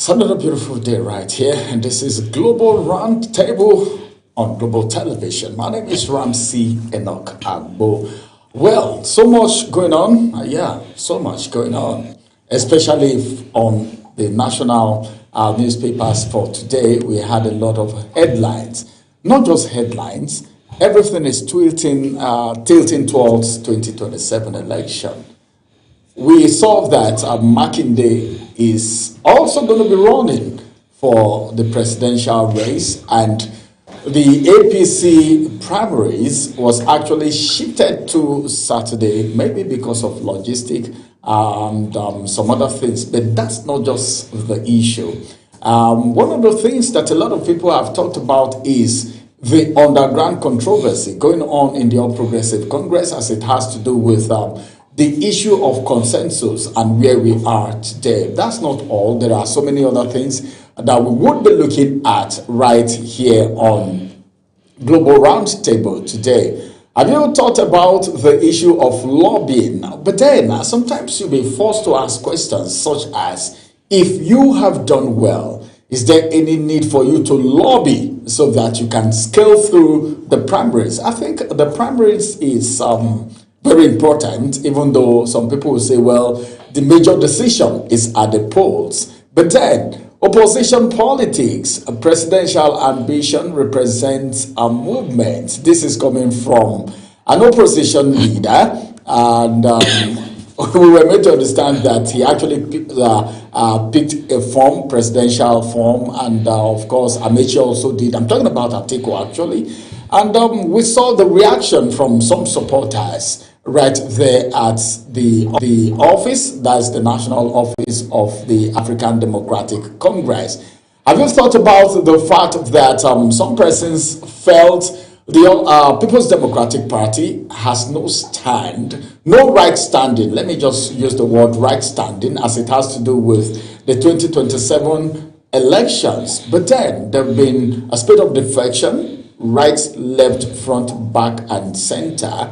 It's another beautiful day right here, and this is Global Roundtable on Global Television. My name is Ramsey Enoch Agbo. Well, so much going on. So much going on, especially on the national newspapers for today. We had a lot of headlines, not just headlines. Everything is tilting towards 2027 election. We saw that Makinde is also going to be running for the presidential race, and the APC primaries was actually shifted to Saturday, maybe because of logistic and some other things, but that's not just the issue. One of the things that a lot of people have talked about is the underground controversy going on in the All Progressive Congress, as it has to do with the issue of consensus and where we are today. That's not all. There are so many other things that we would be looking at right here on Global Roundtable today. Have you thought about the issue of lobbying? But then sometimes you'll be forced to ask questions such as, if you have done well, is there any need for you to lobby so that you can scale through the primaries? I think the primaries is very important, even though some people will say, well, the major decision is at the polls. But then, opposition politics, a presidential ambition represents a movement. This is coming from an opposition leader, and we were made to understand that he actually picked a form, presidential form, and of course, Amechi also did. I'm talking about Atiku actually. And we saw the reaction from some supporters right there at the office, that's the national office of the African Democratic Congress. Have you thought about the fact that some persons felt the People's Democratic Party has no stand, no right standing? Let me just use the word right standing, as it has to do with the 2027 elections. But then there have been a spate of defection, right, left, front, back, and center.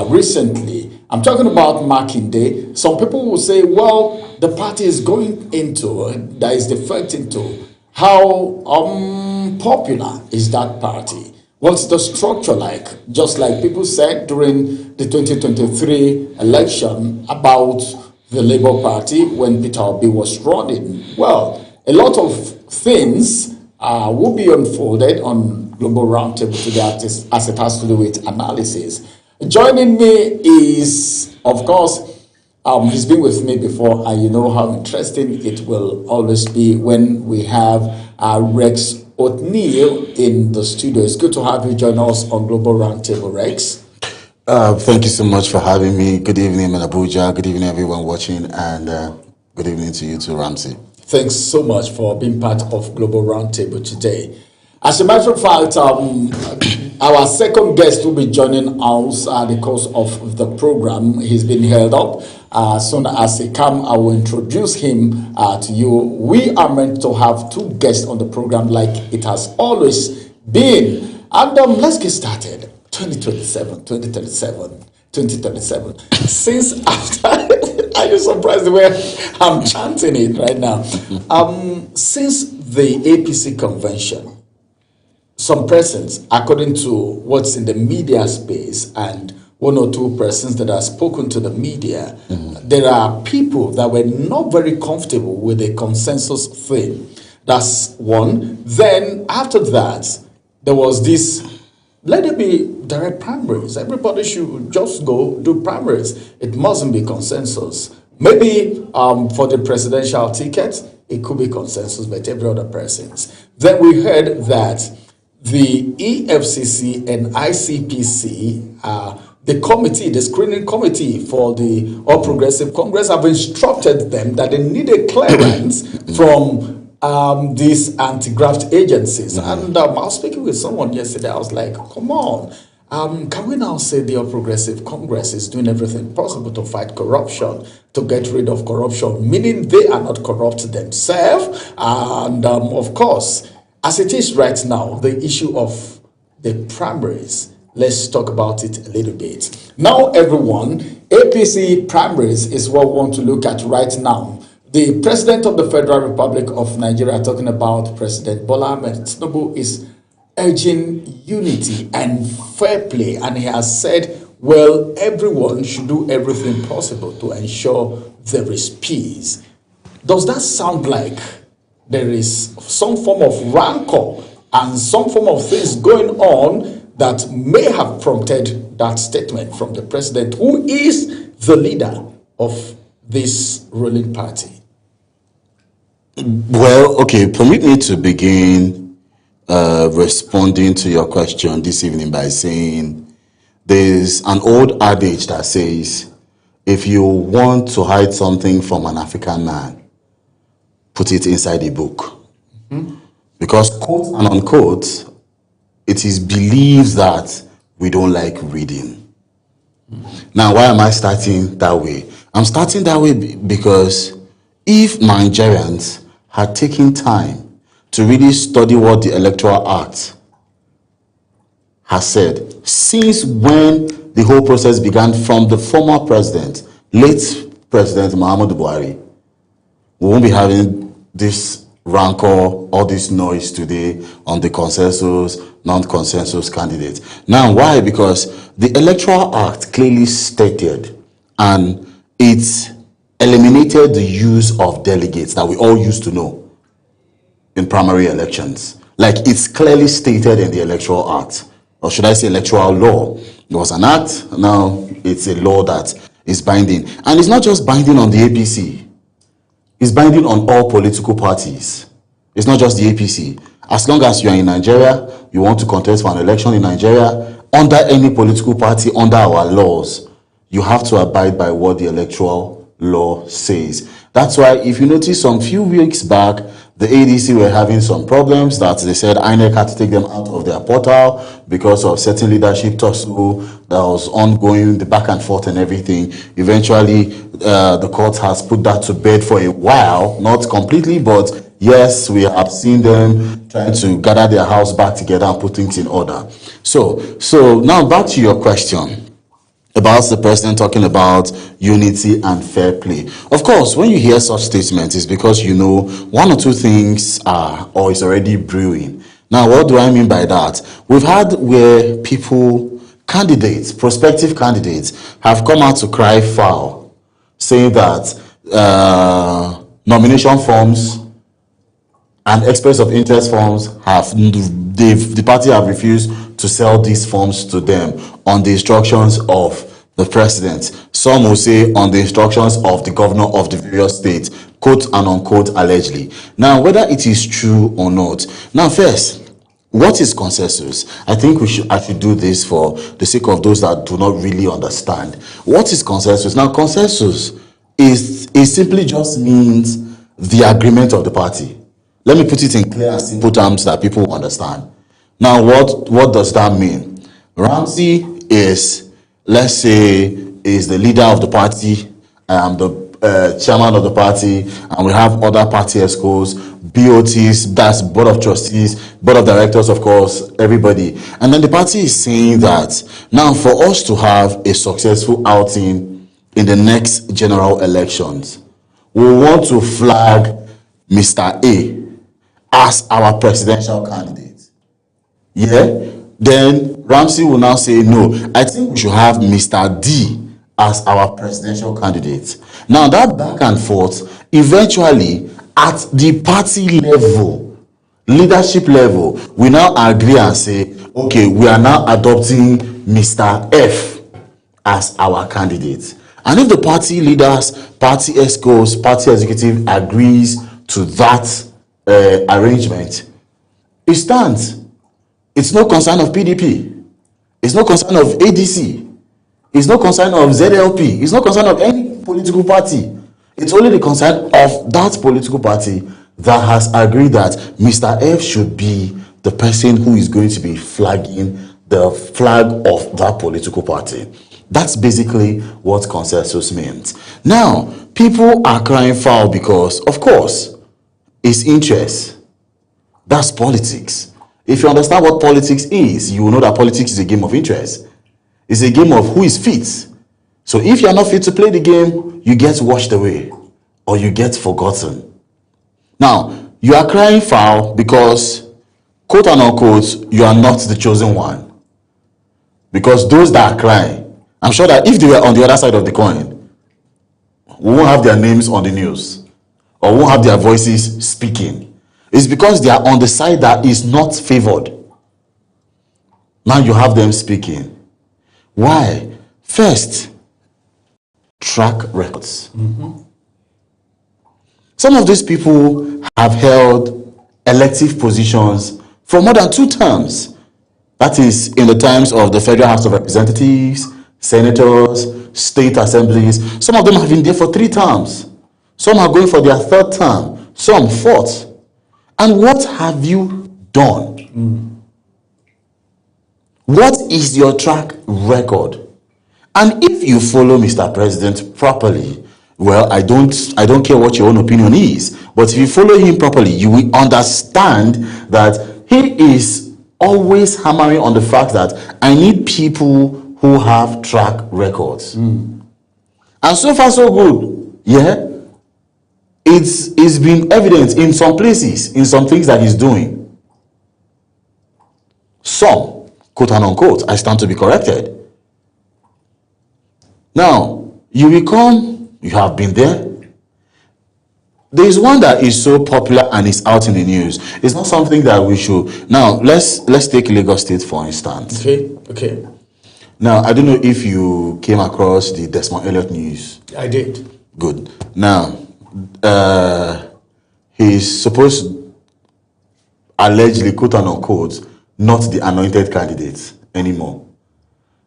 Recently, I'm talking about Makinde. Some people will say, well, the party is going into, that is defecting to. How popular is that party? What's the structure like? Just like people said during the 2023 election about the Labour Party when Peter Obi was running. Well, a lot of things will be unfolded on Global Roundtable today as it has to do with analysis. Joining me is, of course, he's been with me before, and you know how interesting it will always be when we have Rex O'Neill in the studio. It's good to have you join us on Global Roundtable, Rex. Thank you so much for having me. Good evening, in Abuja. Good evening, everyone watching, and good evening to you too, Ramsey. Thanks so much for being part of Global Roundtable today. As a matter of fact, our second guest will be joining us in the course of the program. He's been held up. As soon as he comes, I will introduce him to you. We are meant to have two guests on the program like it has always been. And let's get started. 2037. Since after, are you surprised the way I'm chanting it right now? Since the APC convention, some persons, according to what's in the media space and one or two persons that have spoken to the media, there are people that were not very comfortable with the consensus thing. That's one. Then after that, there was this, let it be direct primaries. Everybody should just go do primaries. It mustn't be consensus. Maybe for the presidential ticket, it could be consensus, but every other person's. Then we heard that the EFCC and ICPC, the committee, the screening committee for the All Progressive Congress, have instructed them that they need a clearance from these anti-graft agencies. And I was speaking with someone yesterday. I was like, come on. Can we now say the All Progressive Congress is doing everything possible to fight corruption, to get rid of corruption, meaning they are not corrupt themselves? And of course, as it is right now, the issue of the primaries, let's talk about it a little bit. Now, everyone, APC primaries is what we want to look at right now. The President of the Federal Republic of Nigeria, talking about President Bola Ahmed Tinubu, is urging unity and fair play, and he has said, well, everyone should do everything possible to ensure there is peace. Does that sound like there is some form of rancor and some form of things going on that may have prompted that statement from the president, who is the leader of this ruling party? Well, okay, permit me to begin responding to your question this evening by saying there's an old adage that says, if you want to hide something from an African man, put it inside a book. Because, quote and unquote, it is believed that we don't like reading. Now, why am I starting that way? I'm starting that way because if Nigerians had taken time to really study what the Electoral Act has said, since when the whole process began from the former president, late President Muhammadu Buhari, we won't be having this rancor, all this noise today on the consensus, non-consensus candidate. Now, why? Because the Electoral Act clearly stated, and it eliminated the use of delegates that we all used to know in primary elections. Like, it's clearly stated in the Electoral Act, or should I say electoral law. It was an act, now it's a law that is binding. And it's not just binding on the APC, it's binding on all political parties. It's not just the APC. As long as you are in Nigeria, you want to contest for an election in Nigeria, under any political party, under our laws, you have to abide by what the electoral law says. That's why if you notice some few weeks back, the ADC were having some problems that they said INEC had to take them out of their portal because of certain leadership tussle that was ongoing, the back and forth and everything. Eventually, the court has put that to bed for a while, not completely, but yes, we have seen them trying to gather their house back together and put things in order. So now back to your question about the president talking about unity and fair play. Of course, when you hear such statements, it's because you know one or two things are or is already brewing. Now, what do I mean by that? We've had where people, candidates, prospective candidates, have come out to cry foul, saying that nomination forms and express of interest forms the party have refused to sell these forms to them on the instructions of the president. Some will say on the instructions of the governor of the various states, quote and unquote, allegedly. Now, whether it is true or not. Now, first, what is consensus? I think I should do this for the sake of those that do not really understand. What is consensus? Now, consensus is simply just means the agreement of the party. Let me put it in clear and simple terms that people understand. Now, what does that mean? Ramsey is, let's say, is the leader of the party. I am the chairman of the party, and we have other party ESCOs, BOTs, that's board of trustees, board of directors, of course, everybody. And then the party is saying that now for us to have a successful outing in the next general elections, we want to flag Mr. A as our presidential candidate. Yeah? Then Ramsey will now say, no, I think we should have Mr. D as our presidential candidate. Now, that back and forth, eventually, at the party level, leadership level, we now agree and say, okay, we are now adopting Mr. F as our candidate. And if the party leaders, party ESCOs, party executive agrees to that arrangement, it stands. It's no concern of PDP. It's no concern of ADC. It's no concern of ZLP. It's no concern of any political party. It's only the concern of that political party that has agreed that Mr. F should be the person who is going to be flagging the flag of that political party. That's basically what consensus means. Now, people are crying foul because, of course, it's interest. That's politics. If you understand what politics is, you will know that politics is a game of interest. It's a game of who is fit. So if you're not fit to play the game, you get washed away. or you get forgotten. Now, you are crying foul because, quote and unquote, you are not the chosen one. Because those that are crying, I'm sure that if they were on the other side of the coin, we won't have their names on the news or won't have their voices speaking. It's because they are on the side that is not favored. Now you have them speaking. Why? First, track records. Some of these people have held elective positions for more than 2 terms. That is in the terms of the Federal House of Representatives, senators, state assemblies. Some of them have been there for 3 terms. Some are going for their 3rd term. Some 4th. And what have you done? What is your track record? And if you follow Mr. President properly, well, I don't care what your own opinion is, but if you follow him properly, you will understand that he is always hammering on the fact that I need people who have track records. And so far so good. Yeah. It's been evident in some places, in some things that he's doing. Some, quote and unquote, I stand to be corrected. Now, you will come, you have been there. There is one that is so popular and is out in the news. It's not something that we should. Now, let's take Lagos State for instance. Okay. Now, I don't know if you came across the Desmond Elliott news. I did. Good. Now, he's supposed, allegedly, quote and unquote, not the anointed candidate anymore.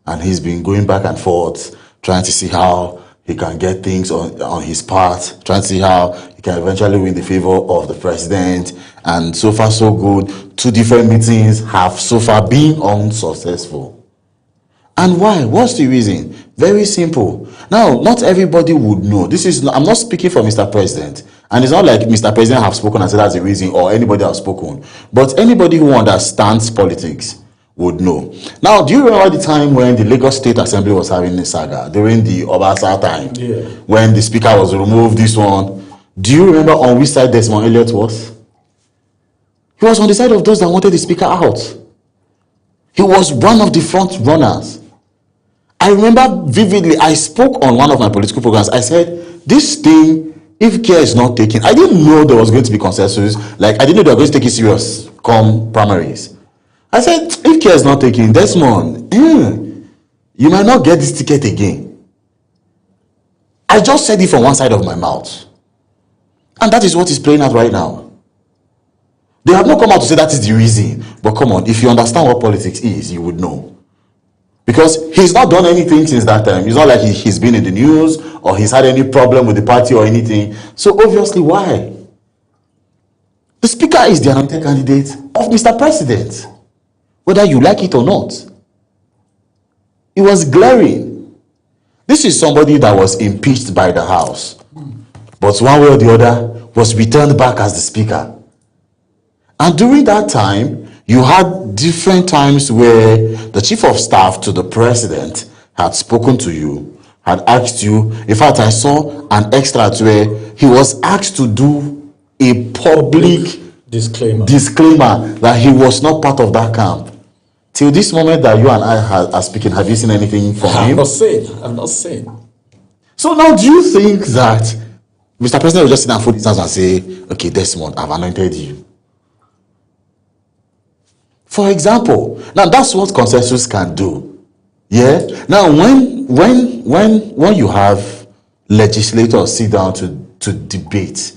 And he's been going back and forth, trying to see how he can get things on his part, trying to see how he can eventually win the favor of the president. And so far, so good. 2 different meetings have so far been unsuccessful. And why? What's the reason? Very simple. Now, not everybody would know. I'm not speaking for Mr. President. And it's not like Mr. President have spoken and said that's the reason, or anybody has spoken. But anybody who understands politics would know. Now, do you remember the time when the Lagos State Assembly was having a saga during the Obasa time? Yeah. When the speaker was removed, this one. Do you remember on which side Desmond Elliott was? He was on the side of those that wanted the speaker out. He was one of the front runners. I remember vividly, I spoke on one of my political programs. I said, this thing, if care is not taken, I didn't know there was going to be consensus. Like, I didn't know they were going to take it serious come primaries. I said, if care is not taken, Desmond, you might not get this ticket again. I just said it from one side of my mouth. And that is what is playing out right now. They have not come out to say that is the reason. But come on, if you understand what politics is, you would know. Because he's not done anything since that time. It's not like he's been in the news or he's had any problem with the party or anything. So obviously, why? The speaker is the anointed candidate of Mr. President, whether you like it or not. It was glaring. This is somebody that was impeached by the House, but one way or the other was returned back as the speaker. And during that time, you had different times where the chief of staff to the president had spoken to you, had asked you. In fact, I saw an extract where he was asked to do a public disclaimer that he was not part of that camp. Till this moment that you and I are speaking, have you seen anything from him? I've not seen. So now, do you think that Mr. President will just sit down and fold his hands and say, okay, Desmond, I've anointed you? For example, now that's what consensus can do. Yeah. Now, when you have legislators sit down to debate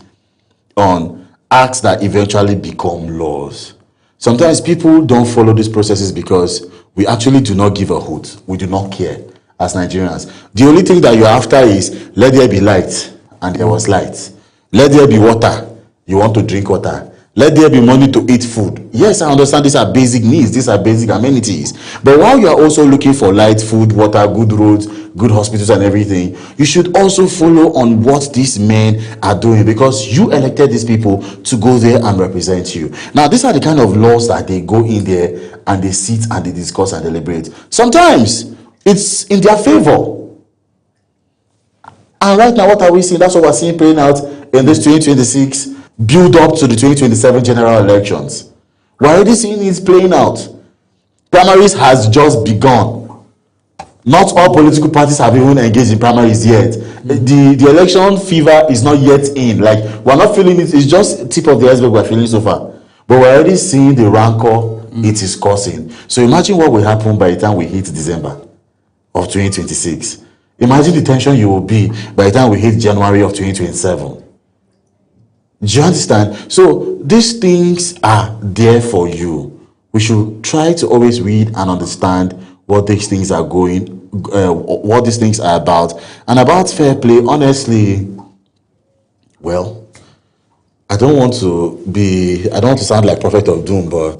on acts that eventually become laws, sometimes people don't follow these processes because we actually do not give a hoot. We do not care as Nigerians. The only thing that you're after is let there be light, and there was light. Let there be water. You want to drink water. Let there be money to eat food. Yes, I understand these are basic needs. These are basic amenities. But while you are also looking for light, food, water, good roads, good hospitals and everything, you should also follow on what these men are doing, because you elected these people to go there and represent you. Now, these are the kind of laws that they go in there and they sit and they discuss and deliberate. Sometimes it's in their favor. And right now, what are we seeing? That's what we're seeing playing out in this 2026 build up to the 2027 general elections. We're already seeing it playing out. Primaries has just begun. Not all political parties have even engaged in primaries yet. The election fever is not yet in. Like, we're not feeling it. It's just tip of the iceberg we're feeling so far. But we're already seeing the rancor it is causing. So imagine what will happen by the time we hit December of 2026. Imagine the tension you will be by the time we hit January of 2027. Do you understand? So these things are there for you. We should try to always read and understand what these things are what these things are about. And about fair play, honestly, well, I don't want to sound like prophet of doom, but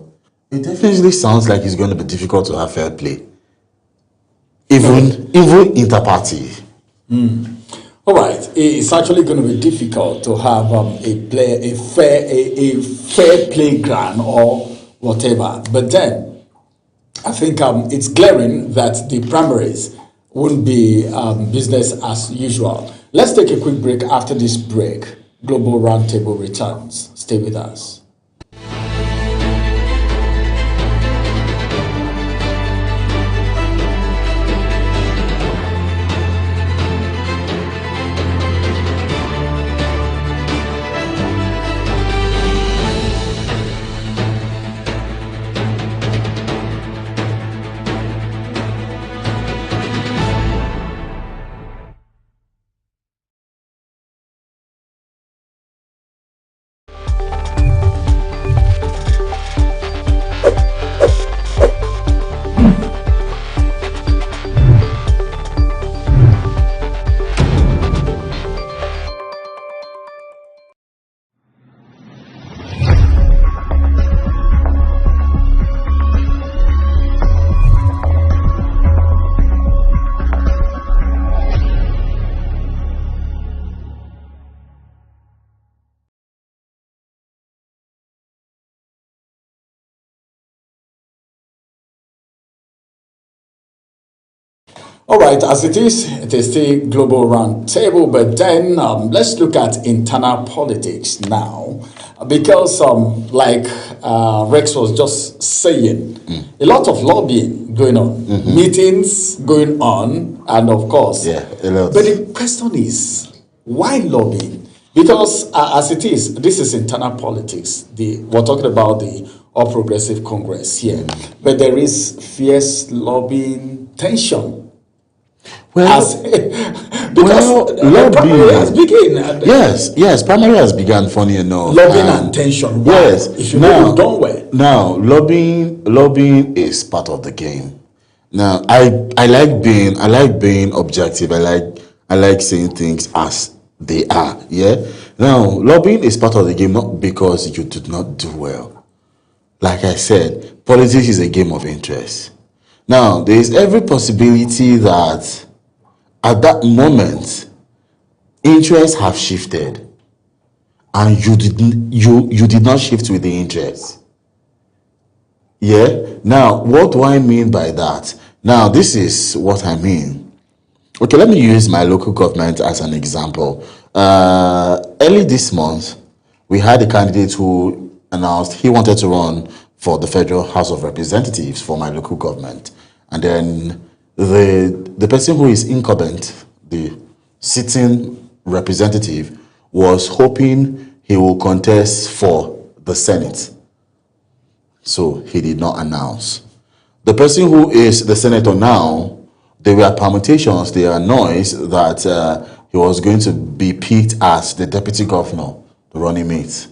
it definitely sounds like it's going to be difficult to have fair play. Even inter-party. All right, it's actually going to be difficult to have a fair playground or whatever. But then, I think it's glaring that the primaries won't be business as usual. Let's take a quick break. After this break, Global Roundtable returns. Stay with us. All right, as it is still global roundtable, but then let's look at internal politics now, because like Rex was just saying, a lot of lobbying going on, meetings going on, and of course, Yeah, a lot. but the question is, why lobbying? Because as it is, this is internal politics. We're talking about the All Progressive Congress here, but there is fierce lobbying tension. As, because the primary has begun. Yes, primary has begun, funny enough. Lobbying and tension. Why? Yes. If you know you've done well. Now, lobbying is part of the game. Now, I like being objective. I like saying things as they are. Yeah. Now, lobbying is part of the game, not because you did not do well. Like I said, politics is a game of interest. Now, there is every possibility that at that moment, interests have shifted, and you did not shift with the interest. Yeah. Now, what do I mean by that? Now, this is what I mean. Okay, let me use my local government as an example. Early this month, we had a candidate who announced he wanted to run for the Federal House of Representatives for my local government. And then the person who is incumbent, the sitting representative, was hoping he will contest for the Senate. So he did not announce. The person who is the senator now, there were permutations, there are noise that he was going to be picked as the deputy governor, the running mate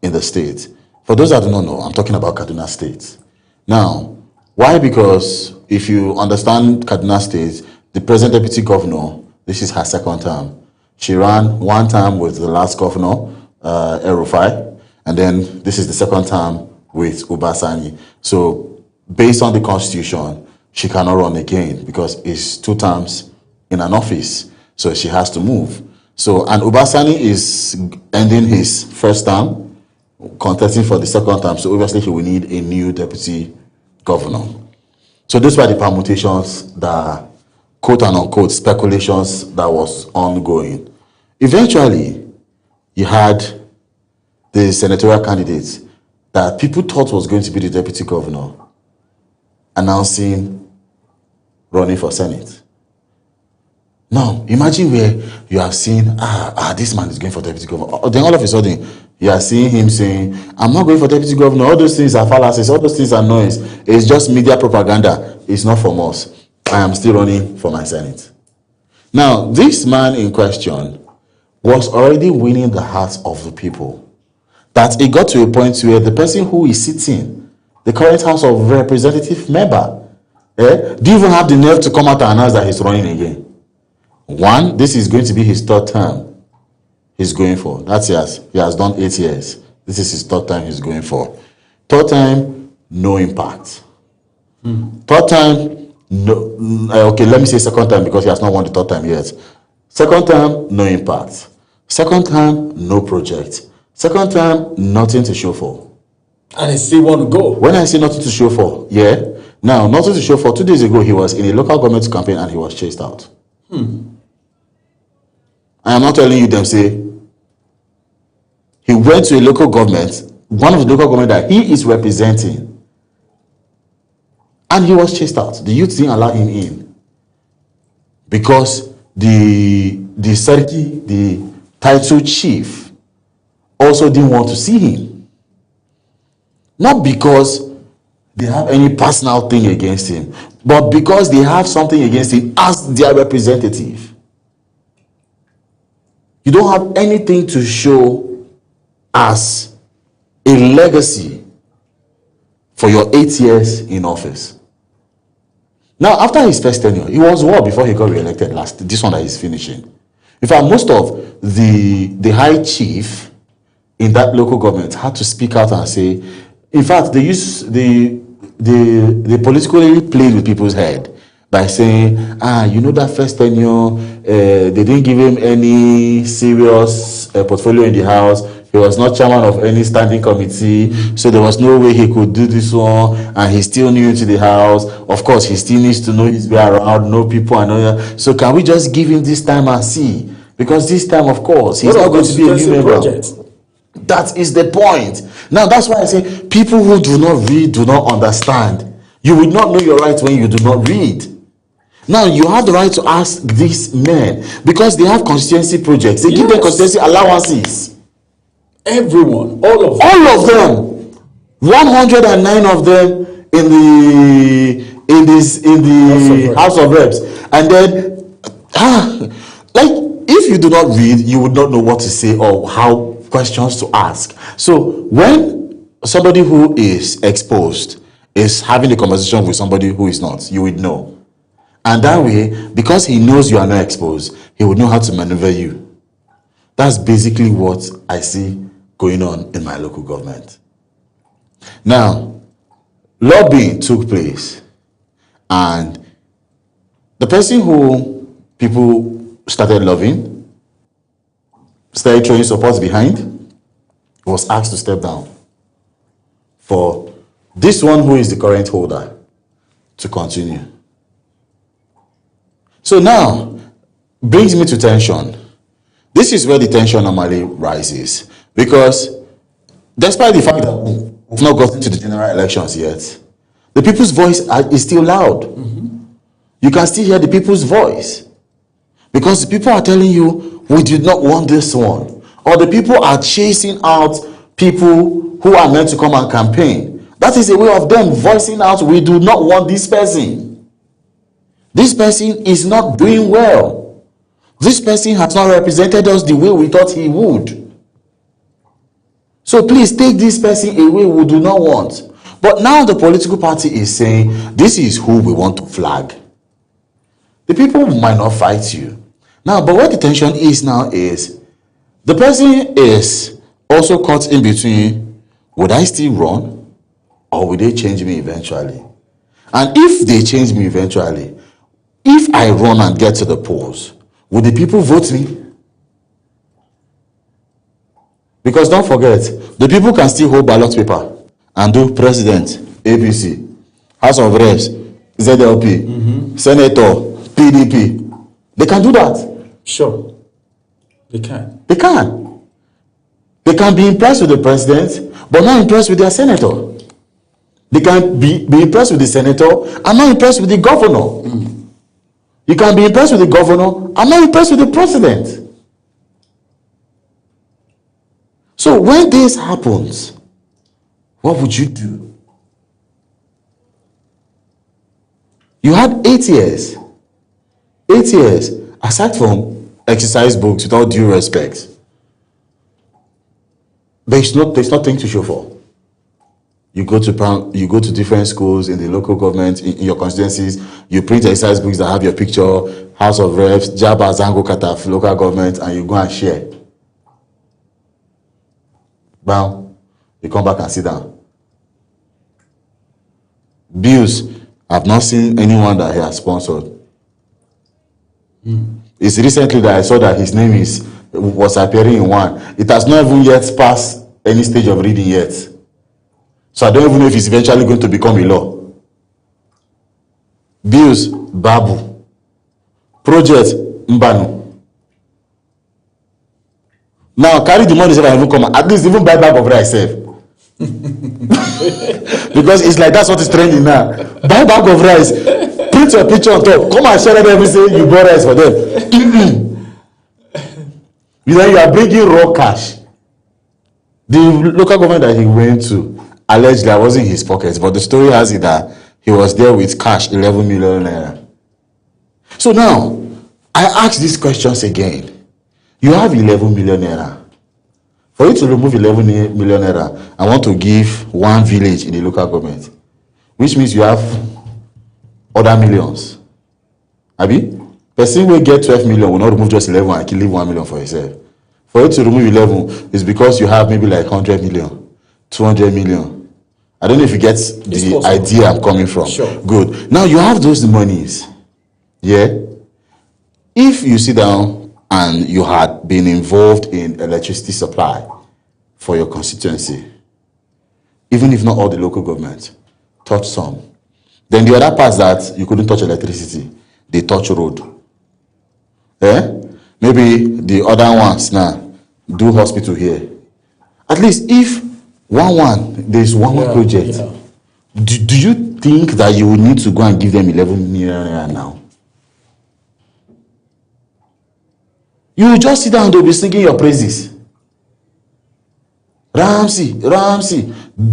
in the state. For those that do not know, I'm talking about Kaduna State. Now, why? Because if you understand Kaduna State, the present deputy governor, this is her second term. She ran one term with the last governor, El-Rufai, and then this is the second term with Ubasani. So based on the constitution, she cannot run again because it's 2 terms in an office. So she has to move. So, and Ubasani is ending his first term, contesting for the second term. So obviously he will need a new deputy governor. So these were the permutations that quote and unquote speculations that was ongoing. Eventually, you had the senatorial candidate that people thought was going to be the deputy governor announcing running for Senate. Now, imagine where you have seen, this man is going for deputy governor. Then all of a sudden, you are seeing him saying, I'm not going for deputy governor. All those things are fallacies. All those things are noise. It's just media propaganda. It's not from us. I am still running for my Senate. Now, this man in question was already winning the hearts of the people. That it got to a point where the person who is sitting, the current House of Representative member, do you even have the nerve to come out and announce that he's running again? One, this is going to be his third term he's going for. That's yes, he has done 8 years. This is his third time he's going for. Third time, no impact. Third time, no. Okay, let me say second time because he has not won the third time yet. Second time, no impact. Second time, no project. Second time, nothing to show for. And I still want to go. When I say nothing to show for, yeah. Now, nothing to show for. 2 days ago, he was in a local government campaign and he was chased out. I am not telling you them say he went to a local government, one of the local government that he is representing, and he was chased out. The youth didn't allow him in because the Serki, the title chief, also didn't want to see him. Not because they have any personal thing against him, but because they have something against him as their representative. You don't have anything to show as a legacy for your 8 years in office. Now, after his first tenure, he was war before he got re-elected last. This one that he's finishing. In fact, most of the high chief in that local government had to speak out and say, in fact, they politically played with people's head by saying, that first tenure, they didn't give him any serious portfolio in the house. He was not chairman of any standing committee, so there was no way he could do this one, and he's still new to the house. Of course, he still needs to know his way around, know people and all that. So can we just give him this time and see? Because this time, of course, he's not going to be a new member. That is the point. Now, that's why I say people who do not read do not understand. You will not know your rights when you do not read. Now, you have the right to ask these men because they have constituency projects. They give them constituency allowances. Everyone, all of them. All of them. 109 of them in the House of Reps. And then, if you do not read, you would not know what to say or how questions to ask. So when somebody who is exposed is having a conversation with somebody who is not, you would know. And that way, because he knows you are not exposed, he would know how to maneuver you. That's basically what I see going on in my local government. Now, lobbying took place, and the person who people started loving, started throwing support behind, was asked to step down for this one who is the current holder to continue. So now, brings me to tension. This is where the tension normally rises, because despite the fact that we've not gotten to the general elections yet, the people's voice is still loud. You can still hear the people's voice, because the people are telling you, we did not want this one, or the people are chasing out people who are meant to come and campaign. That is a way of them voicing out, we do not want this person. This person is not doing well. This person has not represented us the way we thought he would. So please take this person away, we do not want. But now the political party is saying, this is who we want to flag. The people might not fight you. Now, but where the tension is now is, the person is also caught in between, would I still run? Or will they change me eventually? And if they change me eventually, if I run and get to the polls, will the people vote me? Because don't forget, the people can still hold ballot paper and do president, APC, House of Reps, ZLP, Senator, PDP. They can do that. Sure. They can. They can. They can be impressed with the president, but not impressed with their senator. They can be impressed with the senator and not impressed with the governor. You can be impressed with the governor and not impressed with the president. So when this happens, what would you do? You had 8 years. 8 years, aside from exercise books, with all due respect. There's nothing to show for. You go to different schools in the local government, in your constituencies, you print exercise books that have your picture, House of Reps, Jabba, Zango, Kataf, local government, and you go and share. Bam, you come back and sit down. Bills, I've not seen anyone that he has sponsored. It's recently that I saw that his name was appearing in one. It has not even yet passed any stage of reading yet. So I don't even know if it's eventually going to become a law. Bills, Babu. Project, Mbanu. Now carry the money if I even come. At least even buy bag of rice sef. Because it's like that's what is trending now. Buy bag of rice, print your picture on top, come and share them say you bought rice for them. You know you are bringing raw cash. The local government that he went to, allegedly I wasn't in his pockets, but the story has it that he was there with cash 11 million naira. So now I ask these questions again. You have 11 million naira. For you to remove 11 million naira, I want to give one village in the local government, which means you have other millions. Abi? Person will get 12 million will not remove just 11 and leave 1 million for yourself. For you to remove 11 is because you have maybe like 100 million, 200 million. I don't know if you get the idea I'm coming from. Sure. Good. Now you have those monies. Yeah? If you sit down and you had been involved in electricity supply for your constituency, even if not all the local government, touch some. Then the other parts that you couldn't touch electricity, they touch road. Eh? Maybe the other ones now do hospital here. At least if there's one project. Yeah. Do you think that you will need to go and give them 11 million naira now? You will just sit down and they'll be singing your praises. Ramsey,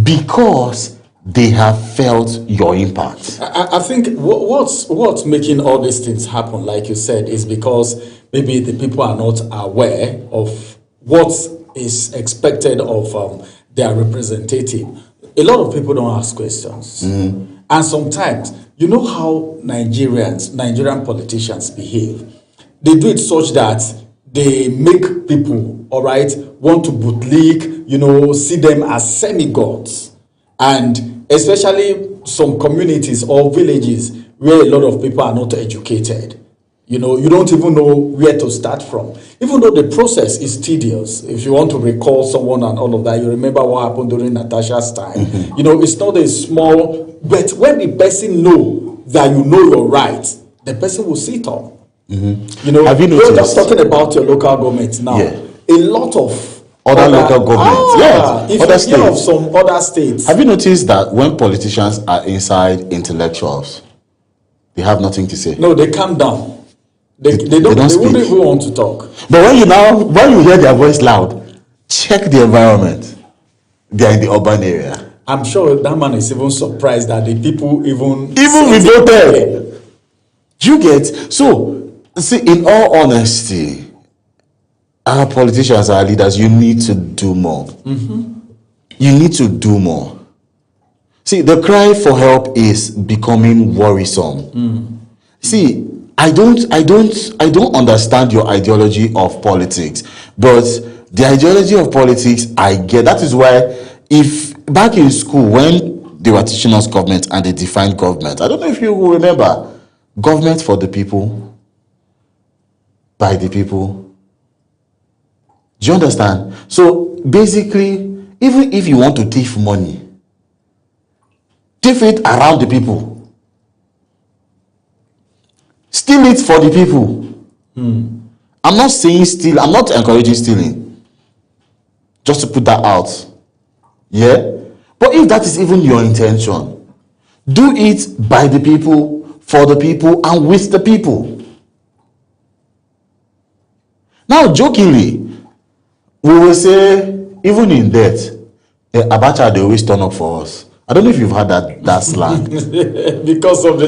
because they have felt your impact. I think what's making all these things happen, like you said, is because maybe the people are not aware of what is expected of their representative. A lot of people don't ask questions. And sometimes, you know how Nigerian politicians behave. They do it such that they make people, all right, want to bootlick, see them as semi-gods. And especially some communities or villages where a lot of people are not educated. You don't even know where to start from. Even though the process is tedious, if you want to recall someone and all of that, you remember what happened during Natasha's time. It's not a small, but when the person know that you know your rights, the person will sit up. Have you noticed? You're just talking about your local government now. Yeah. A lot of other local governments. Yes. If Other you hear states. of some other states. Have you noticed that when politicians are inside intellectuals, they have nothing to say? No, they calm down. They don't wouldn't speak. even want to talk. But when you hear their voice loud, check the environment. They are in the urban area. I'm sure that man is even surprised that the people even we voted. You get so. See, in all honesty, our politicians, our leaders, you need to do more. You need to do more. See, the cry for help is becoming worrisome. See, I don't understand your ideology of politics, but the ideology of politics, I get. That is why, if back in school when they were teaching us government and they defined government, I don't know if you will remember, government for the people, by the people. Do you understand? So basically, even if you want to thief money, thief it around the people. Steal it for the people. I'm not saying steal. I'm not encouraging stealing. Just to put that out. Yeah? But if that is even your intention, do it by the people, for the people, and with the people. Now, jokingly, we will say, even in death, Abacha, they always turn up for us. I don't know if you've heard that slang. Because of the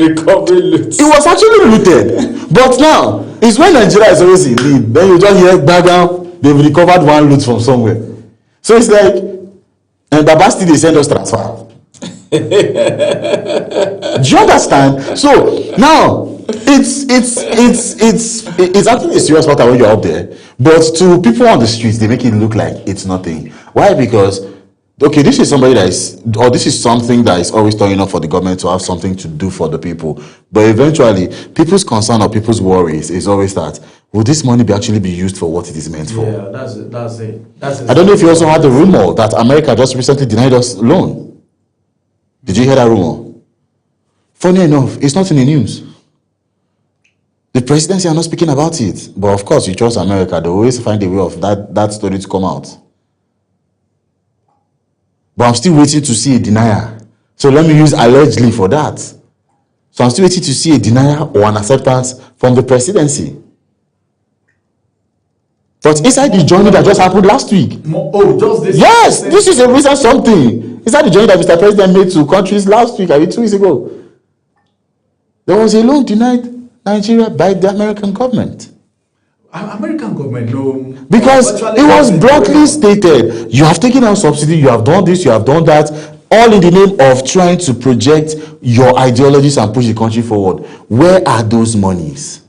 recovery loot. It was actually looted. But now, it's when Nigeria is always in need. Then you just hear background, they've recovered one loot from somewhere. So it's like, and the bastard they send us transfer. Do you understand? So now it's actually a serious matter when you're up there. But to people on the streets, they make it look like it's nothing. Why? Because okay, this is somebody that is, or this is something that is always turning up for the government to have something to do for the people. But eventually, people's concern or people's worries is always that, will this money actually be used for what it is meant for? Yeah, that's it. I don't know if you also had the rumor that America just recently denied us loan. Did you hear that rumor? Funny enough, it's not in the news. The presidency are not speaking about it. But of course, you trust America, they always find a way of that story to come out. But I'm still waiting to see a denier. So let me use allegedly for that. So I'm still waiting to see a denier or an acceptance from the presidency. But inside the journey that just happened last week. Oh, just this? Yes, this is a recent something. Inside the journey that Mr. President made to countries last week, I mean 2 weeks ago. There was a loan denied Nigeria by the American government. American government, no. Because it was broadly stated, you have taken out subsidy, you have done this, you have done that, all in the name of trying to project your ideologies and push the country forward. Where are those monies?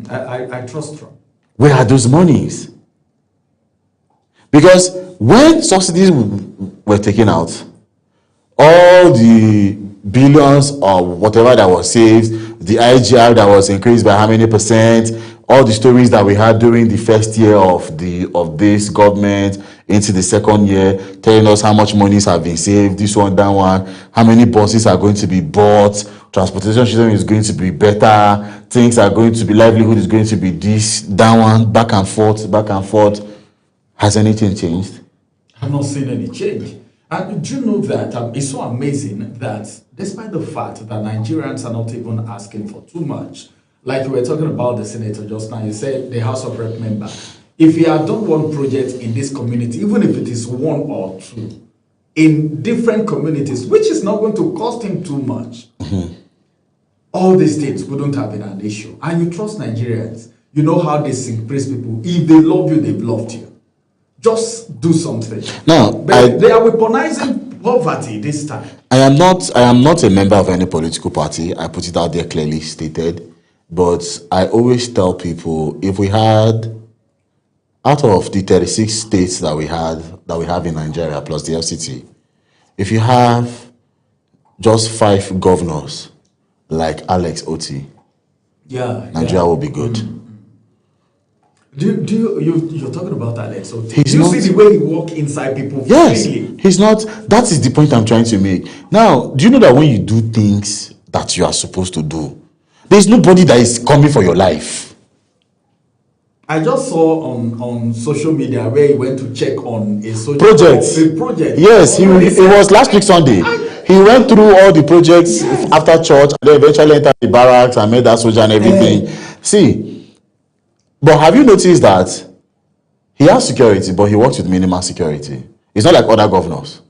I trust Trump. Where are those monies? Because when subsidies were taken out, all the billions or whatever that was saved, the IGR that was increased by how many percent, all the stories that we had during the first year of this government into the second year, telling us how much monies have been saved, this one, that one, how many buses are going to be bought, transportation system is going to be better, things are going to be, livelihood is going to be this, that one, back and forth, back and forth. Has anything changed? I'm not seeing any change. And do you know that it's so amazing that despite the fact that Nigerians are not even asking for too much, like you were talking about the senator just now, you said the House of Rep member, if he had done one project in this community, even if it is one or two, in different communities, which is not going to cost him too much, all these states wouldn't have been an issue. And you trust Nigerians. You know how they sing praise people. If they love you, they've loved you. Just do something. Now, they are weaponizing poverty this time. I am not a member of any political party. I put it out there clearly stated. But I always tell people, if we had, out of the 36 states that we have in Nigeria plus the FCT, if you have just 5 governors like Alex Oti, Nigeria will be good. You're talking about Alex Oti. He's you not, see the way he walk inside people? Yes, freely? he's not. That is the point I'm trying to make. Now, do you know that when you do things that you are supposed to do, there's nobody that is coming for your life? I just saw on social media where he went to check on a project. Yes, it was last week Sunday. He went through all the projects after church and then eventually entered the barracks and met that soldier and everything. See, but have you noticed that he has security, but he works with minimal security? It's not like other governors.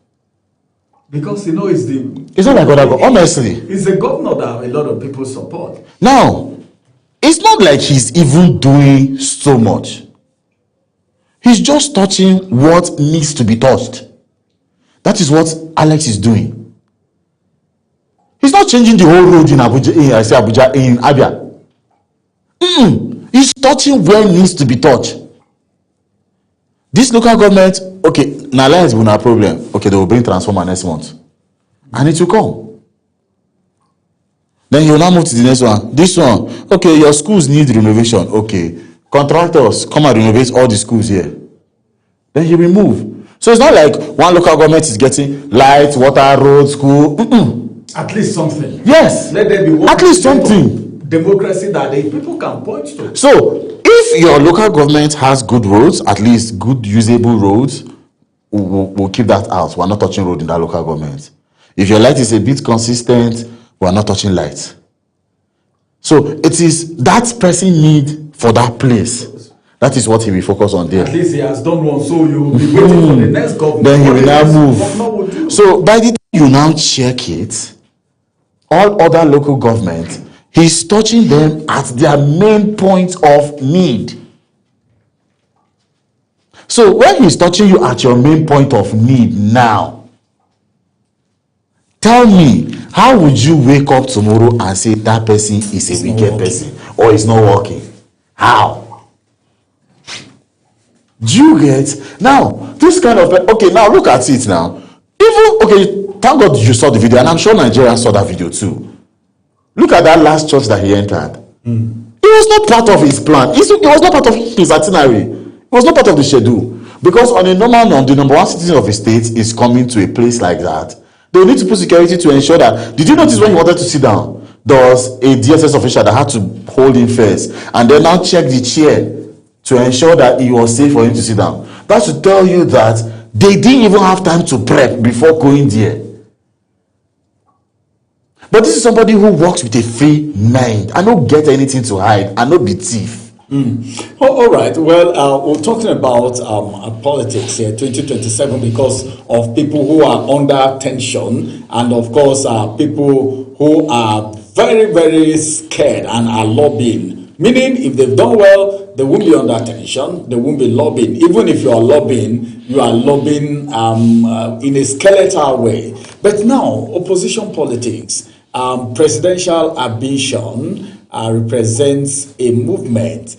Because it's not like other governors. Honestly, it's a governor that a lot of people support. Now, it's not like he's even doing so much. He's just touching what needs to be touched. That is what Alex is doing. He's not changing the whole road in Abuja, in Abia. He's touching where it needs to be touched. This local government, okay, now let's have a problem. Okay, they will bring transformer next month. And it will come. Then he will now move to the next one. This one, okay, your schools need renovation. Okay, contractors come and renovate all the schools here. Then he will move. So it's not like one local government is getting light, water, road, school. At least something. Yes. Let there be one At least percent of something. democracy that the people can point to. So if your local government has good roads, at least good usable roads, we'll keep that out. We're not touching road in that local government. If your light is a bit consistent, we're not touching light. So it is that person need for that place. That is what he will focus on there. At least he has done one, so you will be waiting for the next government. Then he will now Will do. move. So by the time you now check it, all other local governments, he's touching them at their main point of need. So when he's touching you at your main point of need now, tell me, how would you wake up tomorrow and say that person is a wicked person or is not working? How? Do you get? Now, this kind of, okay, now look at it now. Even, okay, thank God you saw the video, and I'm sure Nigerians saw that video too. Look at that last church that he entered. It was not part of his plan. It was not part of his itinerary. It was not part of the schedule. Because on a normal norm, the number one citizen of a state is coming to a place like that. They will need to put security to ensure that. Did you notice when he wanted to sit down, there was a DSS official that had to hold him first and then now check the chair to ensure that it was safe for him to sit down. That's to tell you that they didn't even have time to prep before going there. But this is somebody who works with a free mind. I don't get anything to hide. I don't be thief. Oh, all right. Well, we're talking about politics here, 2027, because of people who are under tension, and of course, people who are very, very scared and are lobbying. Meaning, if they've done well, they won't be under tension. They won't be lobbying. Even if you are lobbying in a skeletal way. But now, opposition politics, presidential ambition represents a movement,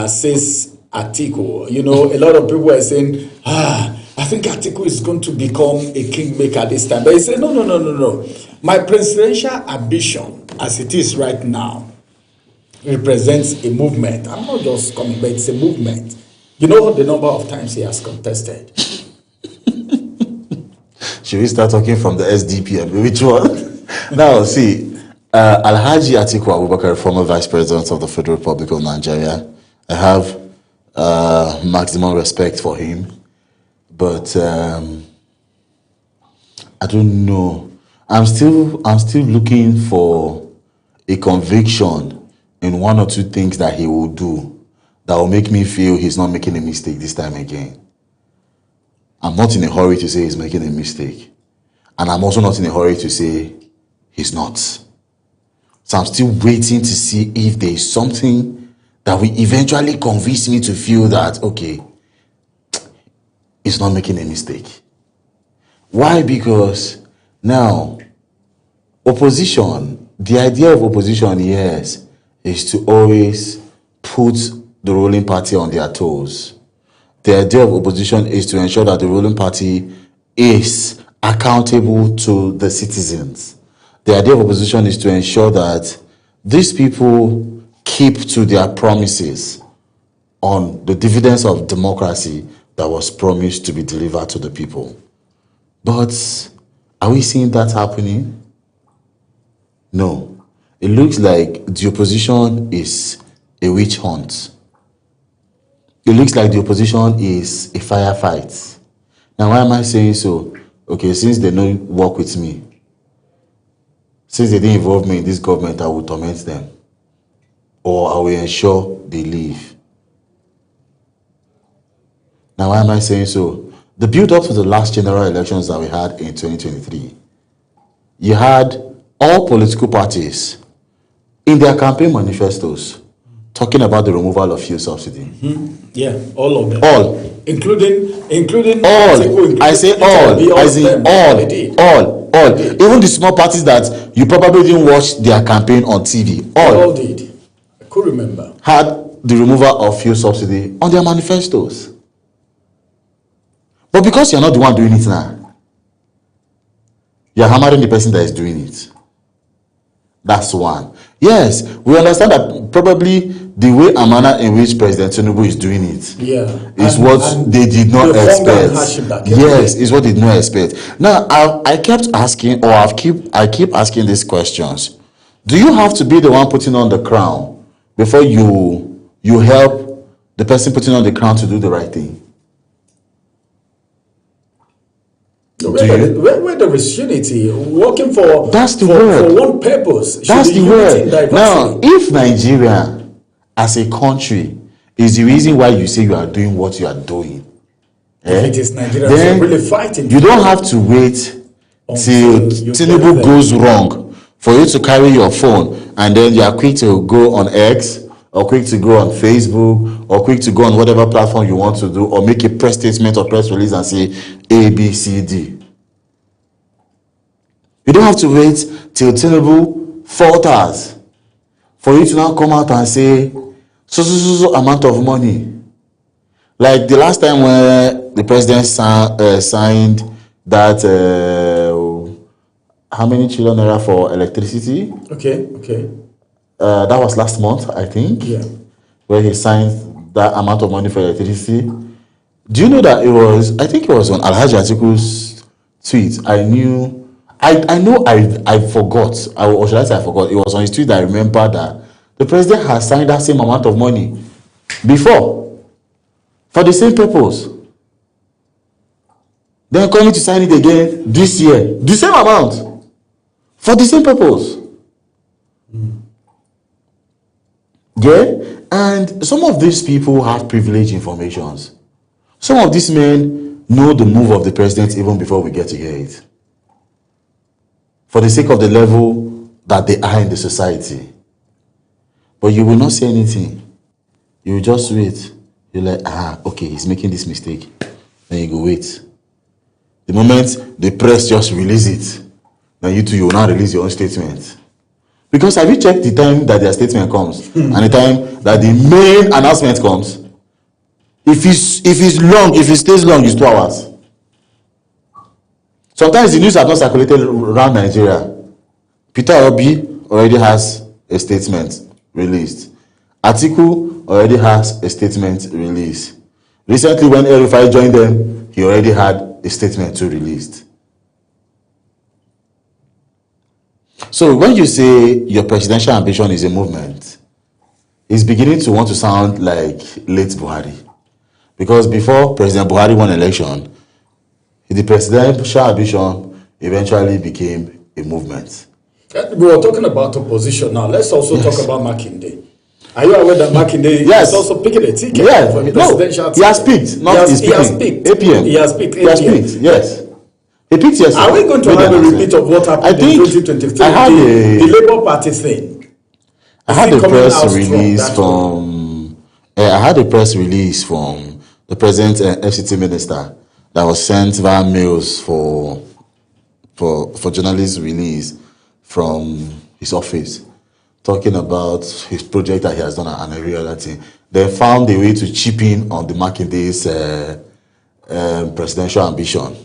says Atiku. You know, a lot of people are saying, I think Atiku is going to become a kingmaker this time. But he said, no. My presidential ambition, as it is right now, represents a movement. I'm not just coming, but it's a movement. You know the number of times he has contested. Should we start talking from the SDP? Which one? Now, see, Alhaji Atiku Abubakar, former Vice President of the Federal Republic of Nigeria. I have maximum respect for him, but I don't know. I'm still looking for a conviction in one or two things that he will do that will make me feel he's not making a mistake this time again. I'm not in a hurry to say he's making a mistake, and I'm also not in a hurry to say he's not. So I'm still waiting to see if there is something that will eventually convince me to feel that, okay, he's not making a mistake. Why? Because now, opposition, the idea of opposition, yes, is to always put the ruling party on their toes. The idea of opposition is to ensure that the ruling party is accountable to the citizens. The idea of opposition is to ensure that these people keep to their promises on the dividends of democracy that was promised to be delivered to the people. But are we seeing that happening? No. It looks like the opposition is a witch hunt. It looks like the opposition is a firefight. Now, why am I saying so? Okay, since they don't work with me, since they didn't involve me in this government, I will torment them. Or I will ensure they leave. Now, why am I saying so? The build-up to the last general elections that we had in 2023, you had all political parties in their campaign manifestos talking about the removal of fuel subsidy. Yeah, all of them. All. Including all. I say all. I say all. Even the small parties that you probably didn't watch their campaign on TV. All did. I could remember. Had the removal of fuel subsidy on their manifestos. But because you're not the one doing it now, you're hammering the person that is doing it. That's one. Yes, we understand that probably the way and manner in which President Tinubu is doing it is what they did not expect. Yes, is what they did not expect. Now, I kept asking, or I keep asking these questions. Do you have to be the one putting on the crown before you help the person putting on the crown to do the right thing? Where there is unity, working for one purpose. That's the word. Now, if Nigeria as a country is the reason why you say you are doing what you are doing, if it is Nigeria, then really fighting. You don't have to wait till Tinubu goes wrong for you to carry your phone and then you are quick to go on X or quick to go on Facebook or quick to go on whatever platform you want to do or make a press statement or press release and say A, B, C, D. You don't have to wait till Tinubu falters for you to now come out and say so amount of money. Like the last time when the president signed that how many trillion naira for electricity? Okay. That was last month, I think. Yeah. Where he signed that amount of money for electricity. Do you know that it was? I think it was on Alhaji Atiku's tweet. I forgot. Or should I say I forgot? It was on his tweet that I remember that the president has signed that same amount of money before for the same purpose. Then coming to sign it again this year, the same amount for the same purpose. Yeah, and some of these people have privileged informations. Some of these men know the move of the president even before we get to hear it. For the sake of the level that they are in the society. But you will not say anything. You will just wait. You're like, okay, he's making this mistake. Then you go wait. The moment the press just release it, then you will now release your own statement. Because have you checked the time that their statement comes and the time that the main announcement comes? If it stays long, it's 2 hours. Sometimes the news have not circulated around Nigeria. Peter Obi already has a statement released. Atiku already has a statement released. Recently, when El-Rufai joined them, he already had a statement to released. So when you say your presidential ambition is a movement, it's beginning to want to sound like late Buhari. Because before President Buhari won election, the presidential ambition eventually became a movement. We were talking about opposition now. Let's also talk about Makinde. Are you aware that Makinde is also picking a ticket for the presidential ticket? He has picked, not he has picked. APM. He has picked. He has picked, yes. He picked yesterday. Are we going to have a repeat of what happened in 2023? The Labour Party thing. I had a press release from the present FCT minister that was sent via mails for journalist release from his office, talking about his project that he has done and every other thing. They found a way to chip in on the Makinde's presidential ambition.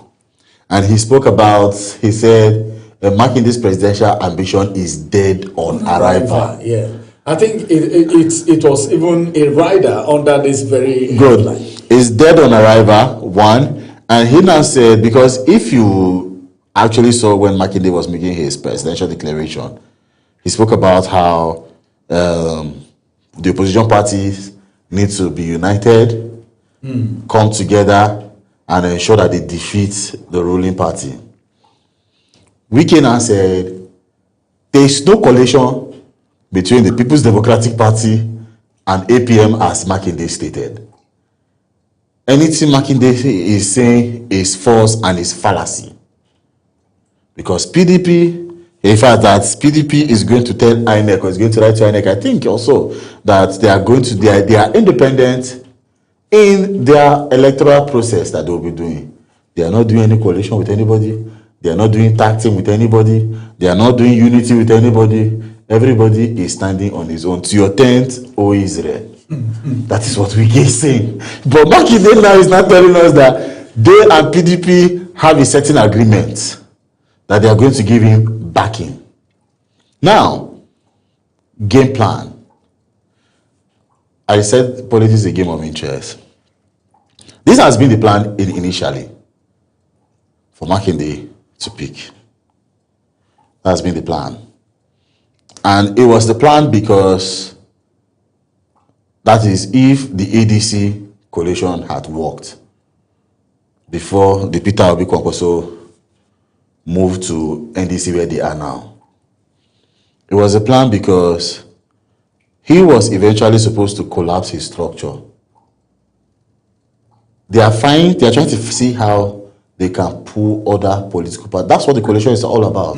And he spoke about, he said, Makinde's presidential ambition is dead on arrival. Yeah. I think it was even a rider under this very headline. It's dead on arrival, one. And he now said, because if you actually saw when Makinde was making his presidential declaration, he spoke about how the opposition parties need to be united, come together, and ensure that they defeat the ruling party. Wike now said, there is no coalition between the People's Democratic Party and APM as Makinde stated. Anything Makinde is saying is false and is fallacy. Because PDP, in fact, that PDP is going to tell INEC, or is going to write to INEC, I think also, that they are independent in their electoral process that they will be doing. They are not doing any coalition with anybody. They are not doing tag team with anybody. They are not doing unity with anybody. Everybody is standing on his own. To your tent, O Israel. That is what we keep saying. But Makinde now is not telling us that they and PDP have a certain agreement that they are going to give him backing. Now, game plan. I said politics is a game of interest. This has been the plan initially for Makinde to pick. That's been the plan. And it was the plan because that is if the ADC coalition had worked before the Peter Obi Kwankwaso moved to NDC where they are now. It was a plan because he was eventually supposed to collapse his structure. They are trying to see how they can pull other political parties. That's what the coalition is all about.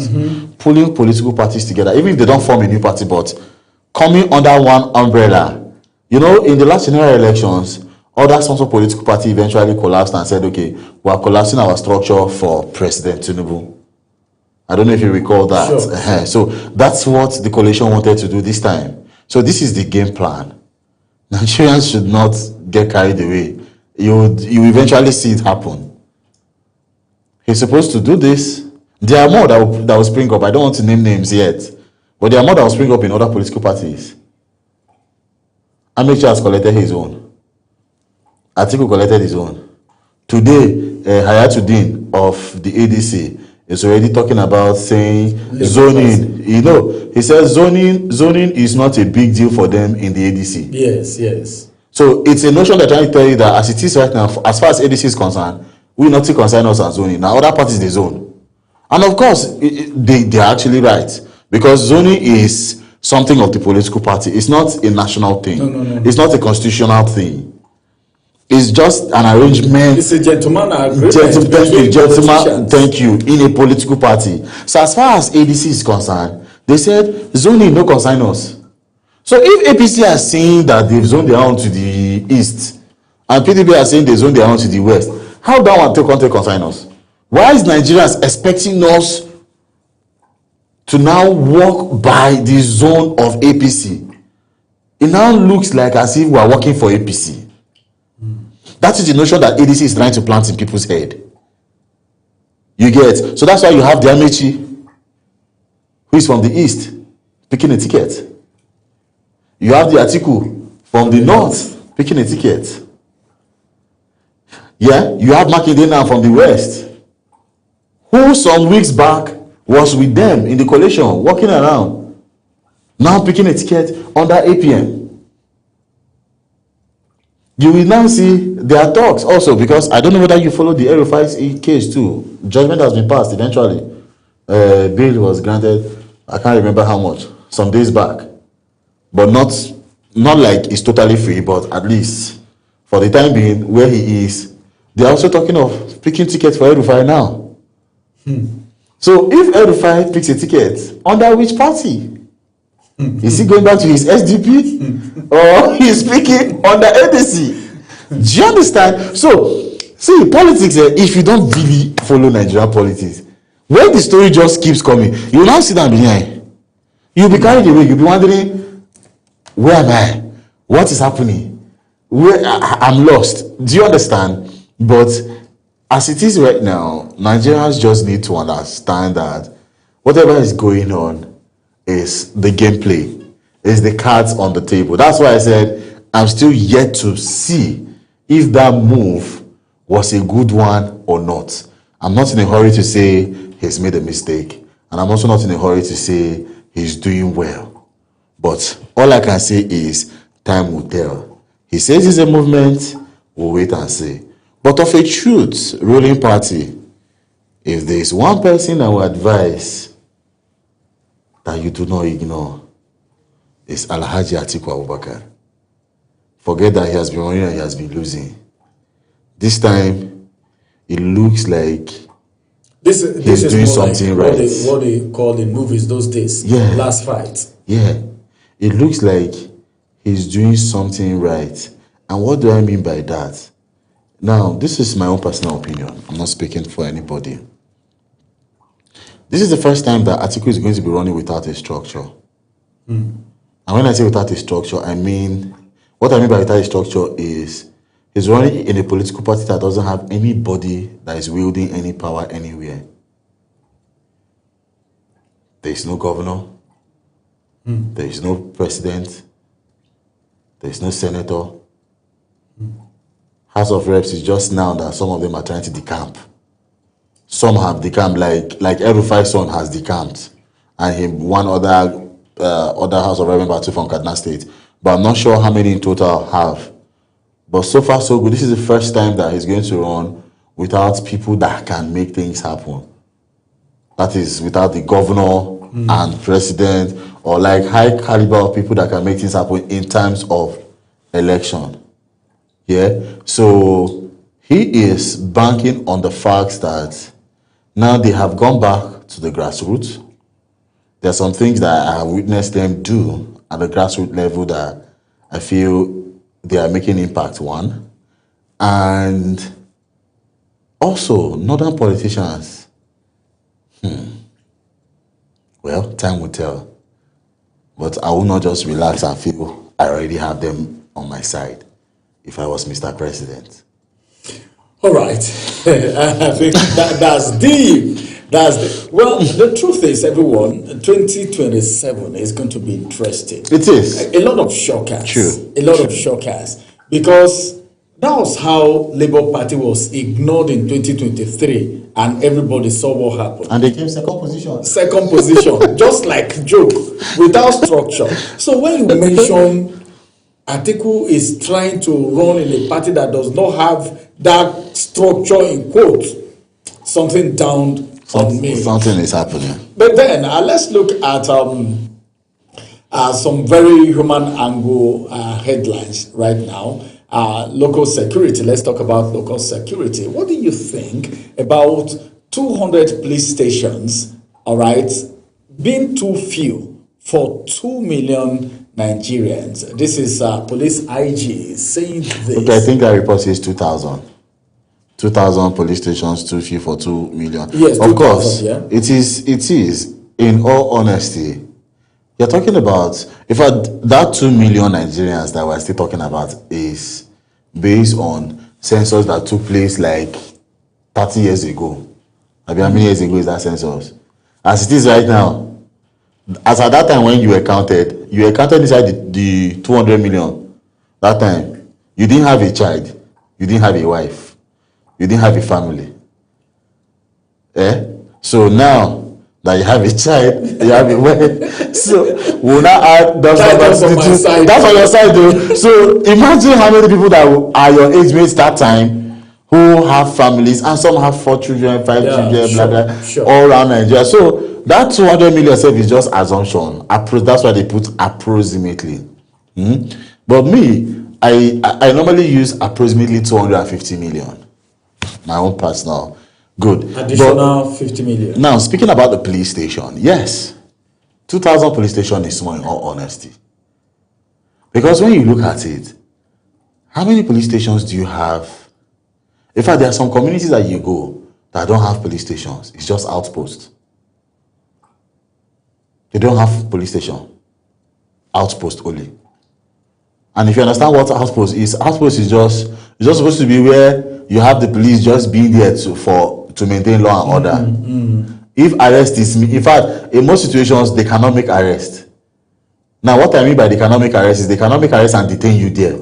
Pulling political parties together, even if they don't form a new party, but coming under one umbrella. You know, in the last general elections, other sons of political party eventually collapsed and said, okay, we are collapsing our structure for President Tinubu. I don't know if you recall that. Sure. So that's what the coalition wanted to do this time. So this is the game plan. Nigerians should not get carried away. You eventually see it happen. He's supposed to do this. There are more that will spring up. I don't want to name names yet. But there are more that will spring up in other political parties. Amaechi has collected his own. Atiku collected his own. Today, Hayatuddin of the ADC is already talking about saying zoning. You know, he says zoning is not a big deal for them in the ADC. Yes. So it's a notion they're trying to tell you that as it is right now, as far as ADC is concerned, we not to concern us as zoning. Now other parties they zone. And of course, they are actually right. Because zoning is something of the political party. It's not a national thing. No. It's not a constitutional thing. It's just an arrangement. It's a gentleman agreement. Gentleman, thank you. In a political party. So as far as ADC is concerned, they said zoning no concern us. So if APC are saying that they've zoned their own to the east, and PDP are saying they zoned their own to the west, how that one take concern us? Why is Nigerians expecting us to now walk by the zone of APC? It now looks like as if we are working for APC. That is the notion that ADC is trying to plant in people's head. You get? So that's why you have the Amaechi, who is from the east, picking a ticket. You have the Atiku from the north, picking a ticket. Yeah, you have Makinde now from the west, who some weeks back was with them in the coalition, walking around, now picking a ticket under APM. You will now see their talks also, because I don't know whether you follow the El-Rufai's case too. Judgment has been passed eventually. Bail was granted, I can't remember how much, some days back. But not like it's totally free, but at least for the time being where he is, they're also talking of picking tickets for El-Rufai now. So if El-Rufai picks a ticket, under which party? Is he going back to his SDP? Or he's picking under ADC? Do you understand? So, see, politics, if you don't really follow Nigerian politics, when the story just keeps coming, you will now sit down behind. You'll be carried away. You'll be wondering, where am I? What is happening? I'm lost. Do you understand? But as it is right now, Nigerians just need to understand that whatever is going on is the gameplay, is the cards on the table. That's why I said I'm still yet to see if that move was a good one or not. I'm not in a hurry to say he's made a mistake, and I'm also not in a hurry to say he's doing well. But all I can say is time will tell. He says it's a movement, we'll wait and see. But of a truth, ruling party, if there is one person I would advise that you do not ignore, it's Alhaji Atiku Abubakar. Forget that he has been winning and he has been losing. This time, it looks like this he's is doing more something like right. What they call in movies those days. Yeah. Last fight. Yeah, it looks like he's doing something right. And what do I mean by that? Now, this is my own personal opinion. I'm not speaking for anybody. This is the first time that Atiku is going to be running without a structure. And when I say without a structure, I mean, what I mean by without a structure is he's running in a political party that doesn't have anybody that is wielding any power anywhere. There is no governor. There is no president. There's no senator. House of Reps is just now that some of them are trying to decamp. Some have decamped, like every five son has decamped, and one other House of Representatives from Kaduna State. But I'm not sure how many in total have. But so far so good. This is the first time that he's going to run without people that can make things happen. That is without the governor and president, or like high caliber of people that can make things happen in times of election. Yeah. So he is banking on the fact that now they have gone back to the grassroots. There are some things that I have witnessed them do at the grassroots level that I feel they are making impact, one. And also, northern politicians, well, time will tell. But I will not just relax and feel I already have them on my side if I was Mr. President. All right. I think that's deep. Well, the truth is, everyone, 2027 is going to be interesting. It is. A lot of shockers. True. A lot of shockers. Because that was how Labour Party was ignored in 2023, and everybody saw what happened. And they came second position. Second position, just like joke, without structure. So when you mention Atiku is trying to run in a party that does not have that structure in quotes, something down on me. Something is happening. But then let's look at some very human angle headlines right now. Local security. Let's talk about local security. What do you think about 200 police stations, all right, being too few for 2 million Nigerians? This is police IG saying this. Okay, I think that report says 2,000. 2,000 police stations too few for 2 million. Yes, of course, yeah. It is. In all honesty, you're talking about, in fact, that 2 million Nigerians that we're still talking about is based on census that took place like 30 years ago. I mean, how many years ago is that census? As it is right now, as at that time when you were counted inside the 200 million. That time, you didn't have a child, you didn't have a wife, you didn't have a family. So now that you have a child, you have a wife. So we'll now add those numbers on my side. That's on your side though. So imagine how many people that are your age mates that time who have families, and some have 4 children, 5 children, sure, blah blah, sure. all around Nigeria. So that 200 million self is just assumption. That's why they put approximately. But me, I normally use approximately 250 million. My own personal. Good. Additional 50 million. Now, speaking about the police station, yes, 2,000 police station is small in all honesty. Because when you look at it, how many police stations do you have? In fact, there are some communities that you go that don't have police stations. It's just outposts. They don't have police station. Outpost only. And if you understand what outpost is just supposed to be where you have the police just being there to maintain law and order. If arrest is, in fact, in most situations they cannot make arrest. Now, what I mean by they cannot make arrest is they cannot make arrest and detain you there.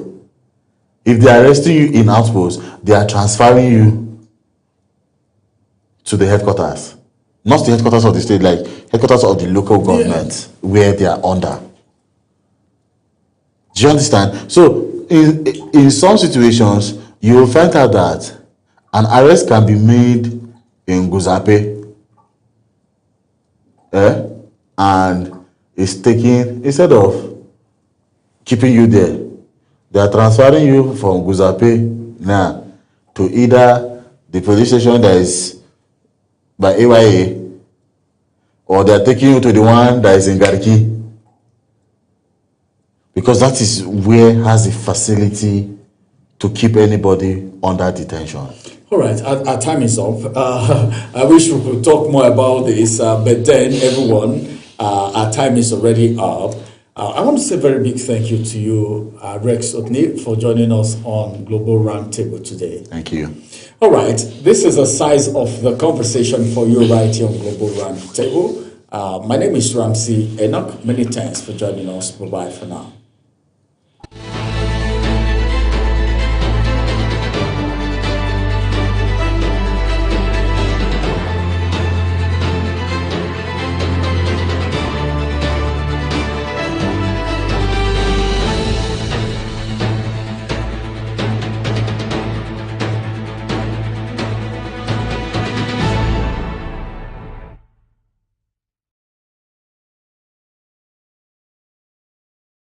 If they are arresting you in outpost, they are transferring you to the headquarters, not the headquarters of the state, like headquarters of the local government where they are under. Do you understand? So in some situations, you will find out that an arrest can be made in Guzape, and it's taking, instead of keeping you there, they are transferring you from Guzape now to either the police station that is by AYA, or they are taking you to the one that is in Gariki, because that is where has the facility to keep anybody under detention. All right, our time is up. I wish we could talk more about this, but then everyone, our time is already up. I want to say a very big thank you to you, Rex Otney, for joining us on Global Roundtable today. Thank you. All right, this is the size of the conversation for you right here on Global Roundtable. My name is Ramsey Enoch. Many thanks for joining us. Bye-bye for now.